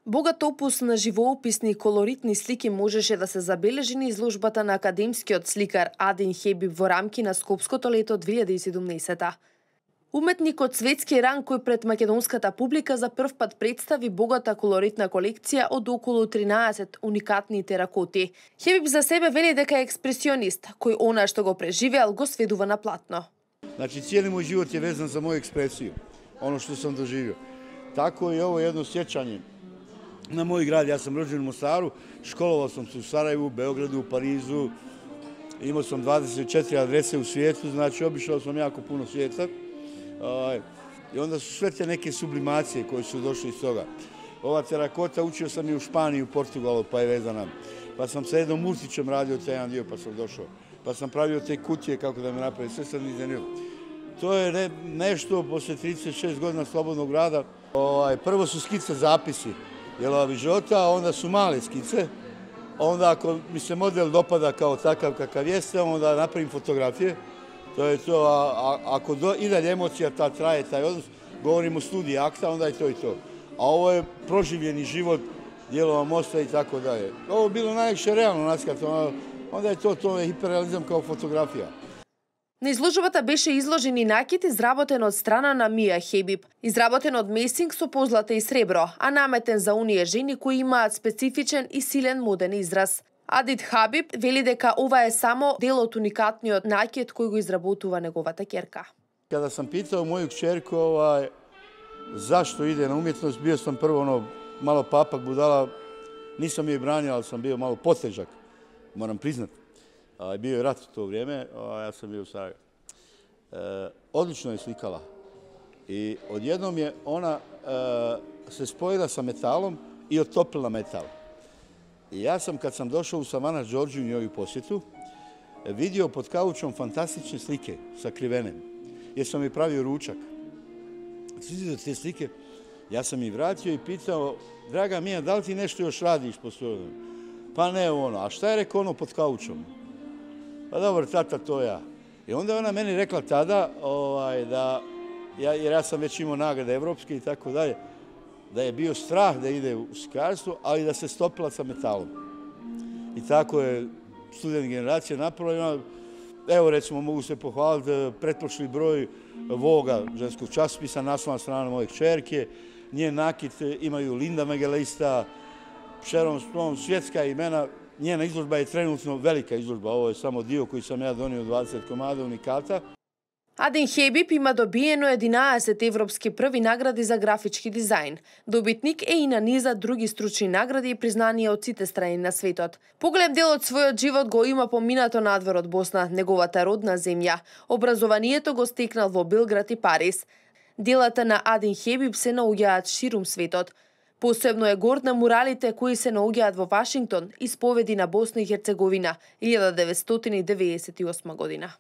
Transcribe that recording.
Богат опус на живоописни и колоритни слики можеше да се забележи на изложбата на академскиот сликар Адин Хебиб во рамки на Скопското лето 2017. Уметникот светски ранг кој пред македонската публика за прв пат представи богата колоритна колекција од околу 13 уникатни теракоти. Хебиб за себе вели дека е експресионист, кој она што го преживеал го сведува на платно. Значи, cijeli moj život je vezan za moju ekspresiju, ono što sam doživio. Tako i ovo jedno sjećanje na moj grad. Ja sam rođen u Mostaru, školovao sam se u Sarajevu, Beogradu, u Parizu, imao sam 24 adrese u svijetu, znači obišao sam jako puno svijeta. I onda su sve te neke sublimacije koje su došle iz toga. Ova terakota učio sam i u Španiji, u Portugalu, pa je vezana. Pa sam sa jednom Murtićem radio taj jedan dio, pa sam došao. Pa sam pravio te kutije kako da me napravi, sve sam izdenio. To je nešto posle 36 godina slobodnog rada. Prvo su skice zapisi Jelova Bižota, a onda su male skice. Onda ako mi se model dopada kao takav kakav jeste, onda napravim fotografije. To je to, ako i dalje emocija ta traje, taj odnos, govorimo o studiji akta, onda je to i to. A ovo je proživljeni život Dijelova mosta i tako dalje. Ovo je bilo najviše realno naskata, onda je to je hiperrealizam kao fotografija. На изложбата беше изложен и накид изработен од страна на Мија Хебиб, изработен од месинг со позлата и сребро, а наметен за оние жени кои имаат специфичен и силен моден израз. Адин Хебиб вели дека ова е само дел од уникатниот накид кој го изработува неговата ќерка. Kada sam pitao moju kćerku zašto ide na umjetnost, bio sam prvo malo papak budala, nisam je branio, ali sam bio malo potežak, moram priznat. Bio je rat u to vrijeme, ja sam bio u Sarajevu. Odlično je slikala i odjednom je ona se spojila sa metalom i otopila metal. I ja sam, kad sam došao u Savana Đorđu u njoj posjetu, vidio pod kaučom fantastične slike sakrivene, jer sam mi pravio ručak. Svidio te slike, ja sam ih vratio i pitao, draga Mija, da li ti nešto još radiš po svojom? Pa ne ono, a šta je rekao ono pod kaučom? Pa dobro, tata, to ja. I onda je ona meni rekla tada, jer ja sam već imao nagrade evropske i tako dalje, da je bio strah da ide u slikarstvo, ali da se stopila sa metalom. I tako je student generacija napravila. Evo, recimo, mogu se pohvaliti, pretprošli broj Voga, ženskog časopisa, naslovna strana moje kćerke, njen nakit imaju Linda Megalista, Sharon Stone, svjetska imena. Njena izložba je trenutno velika izložba, ovo je samo dio koji sam ja donio 20 komada unikata. Адин Хебиб има добиено 11 европски први награди за графички дизајн. Добитник е и на низа други стручни награди и признанија од сите страни на светот. Поголем дел од својот живот го има поминато надвор од Босна, неговата родна земја. Образованието го стекнал во Белград и Париз. Делата на Адин Хебиб се наоѓаат ширум светот. Посебно е горд на муралите кои се наоѓаат во Вашингтон, исповеди на Босна и Херцеговина, 1998 година.